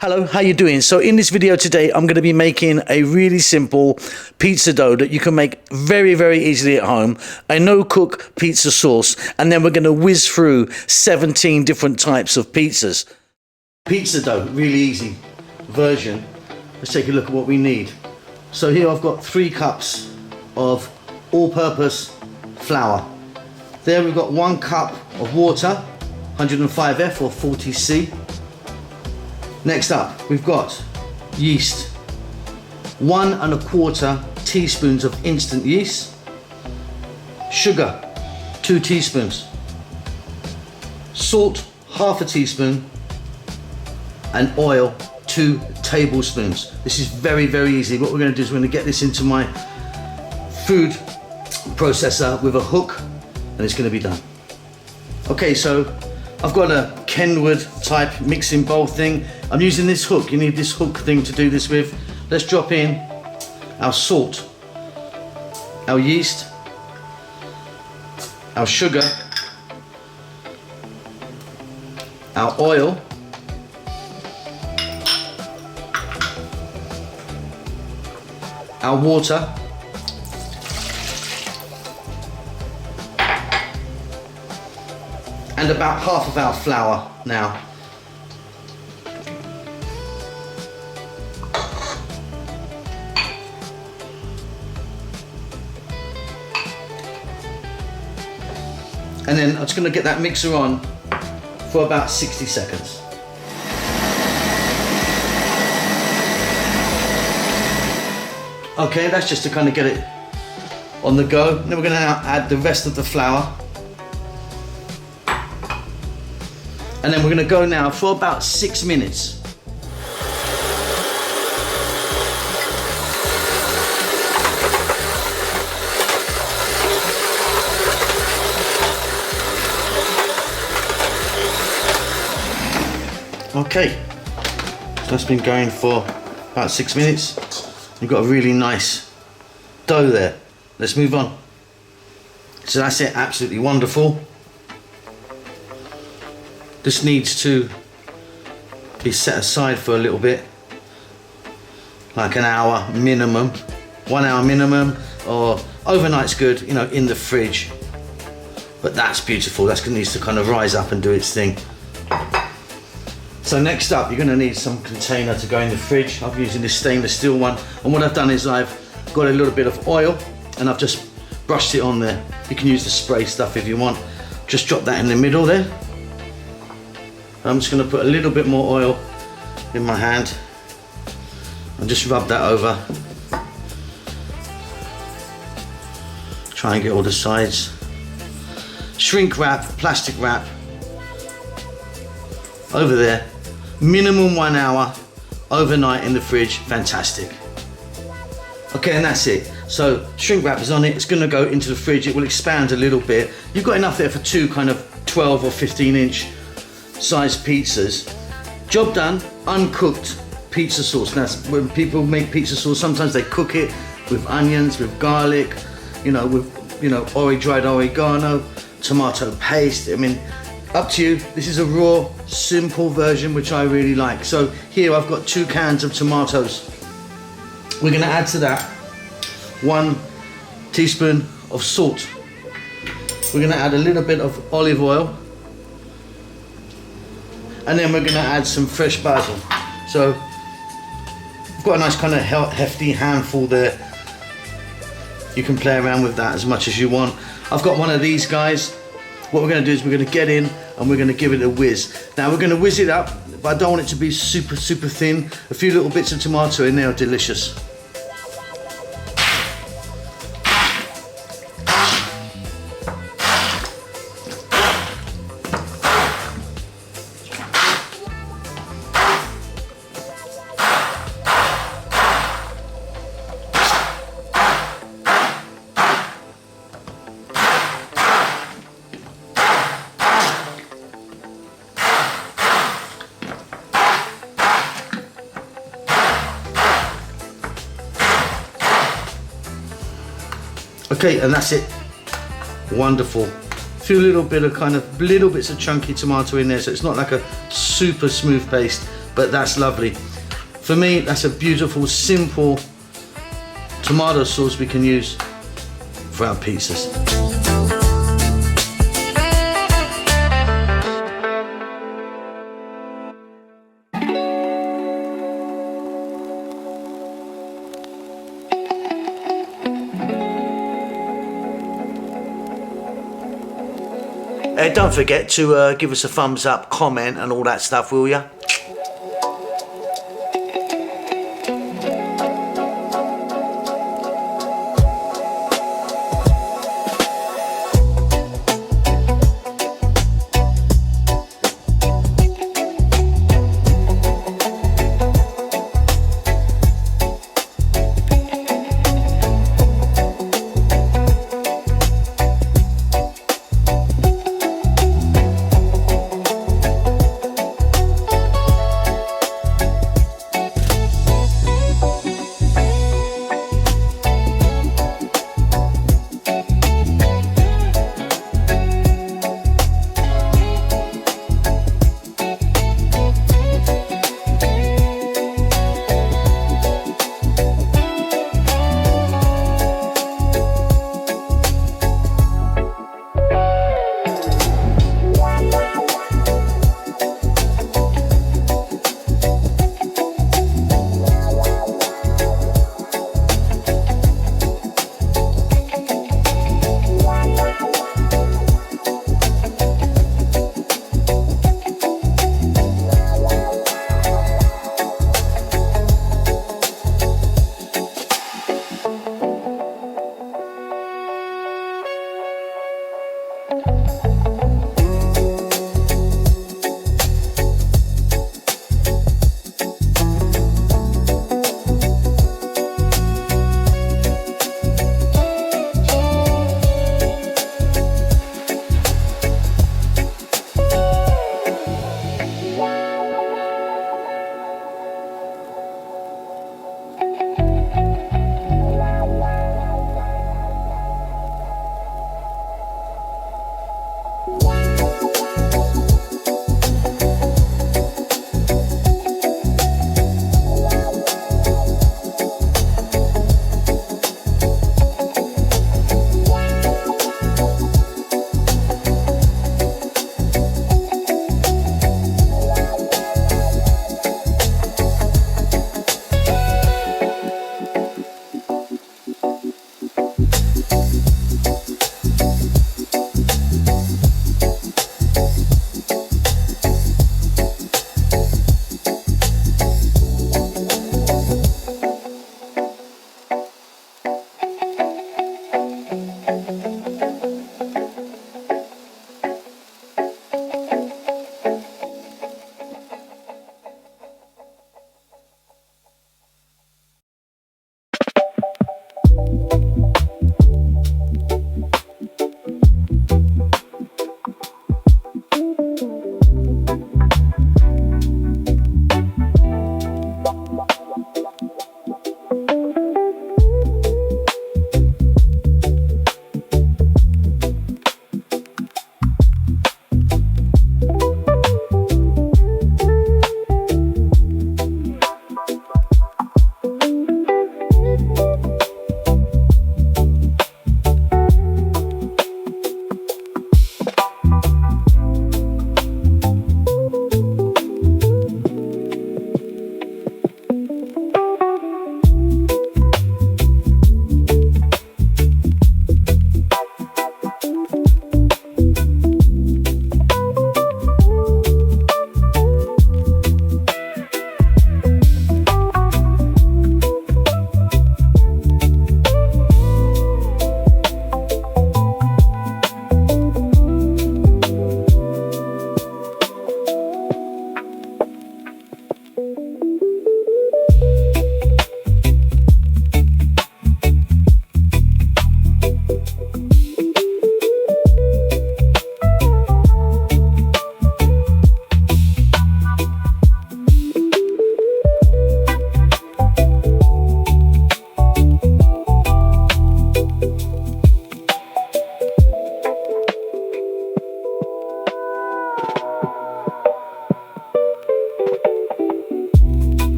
Hello, how you doing? So in this video today, I'm going to be making a really simple pizza dough that you can make very, very easily at home. A no-cook pizza sauce, and then we're going to whiz through 17 different types of pizzas. Pizza dough, really easy version. Let's take a look at what we need. So here I've got 3 cups of all-purpose flour. There we've got 1 cup of water, 105F or 40C. Next up, we've got yeast, 1 1/4 teaspoons of instant yeast, sugar, 2 teaspoons, salt, 1/2 teaspoon, and oil, 2 tablespoons. This is very, very easy. What we're going to do is we're going to get this into my food processor with a hook, and it's going to be done. Okay, so I've got a Kenwood type mixing bowl thing. I'm using this hook. You need this hook thing to do this with. Let's drop in our salt, our yeast, our sugar, our oil, our water, and about half of our flour now. And then I'm just going to get that mixer on for about 60 seconds. Okay, that's just to kind of get it on the go. And then we're going to now add the rest of the flour. And then we're going to go now for about 6 minutes. Okay, so that's been going for about 6 minutes. You've got a really nice dough there. Let's move on. So that's it, absolutely wonderful. This needs to be set aside for a little bit, like an hour minimum, 1 hour minimum, or overnight's good, you know, in the fridge. But that's beautiful. That needs to kind of rise up and do its thing. So next up, you're going to need some container to go in the fridge. I'm using this stainless steel one, and what I've done is I've got a little bit of oil and I've just brushed it on there. You can use the spray stuff if you want. Just drop that in the middle there. I'm just going to put a little bit more oil in my hand and just rub that over. Try and get all the sides. Shrink wrap, plastic wrap over there. Minimum 1 hour, overnight in the fridge, fantastic. Okay, and that's it. So shrink wrap is on it, it's gonna go into the fridge, it will expand a little bit. You've got enough there for 2 kind of 12 or 15 inch size pizzas. Job done, uncooked pizza sauce. Now, when people make pizza sauce, sometimes they cook it with onions, with garlic, dried oregano, tomato paste. I mean, up to you. This is a raw, simple version, which I really like. So here I've got 2 cans of tomatoes. We're going to add to that 1 teaspoon of salt. We're going to add a little bit of olive oil. And then we're going to add some fresh basil. So I've got a nice kind of hefty handful there. You can play around with that as much as you want. I've got one of these guys. What we're going to do is we're going to get in and we're going to give it a whiz. Now we're going to whiz it up, but I don't want it to be super, super thin. A few little bits of tomato in there are delicious. Okay, and that's it. Wonderful. A few little bits of chunky tomato in there, so it's not like a super smooth paste, but that's lovely. For me, that's a beautiful, simple tomato sauce we can use for our pizzas. Don't forget to give us a thumbs up, comment and all that stuff, will ya?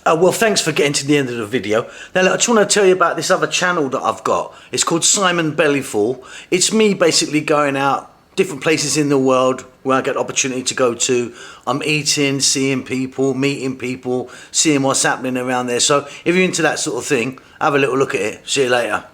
Well, thanks for getting to the end of the video. Now, look, I just want to tell you about this other channel that I've got. It's called Simon Bellyful. It's me basically going out different places in the world where I get the opportunity to go to. I'm eating, seeing people, meeting people, seeing what's happening around there. So if you're into that sort of thing, have a little look at it. See you later.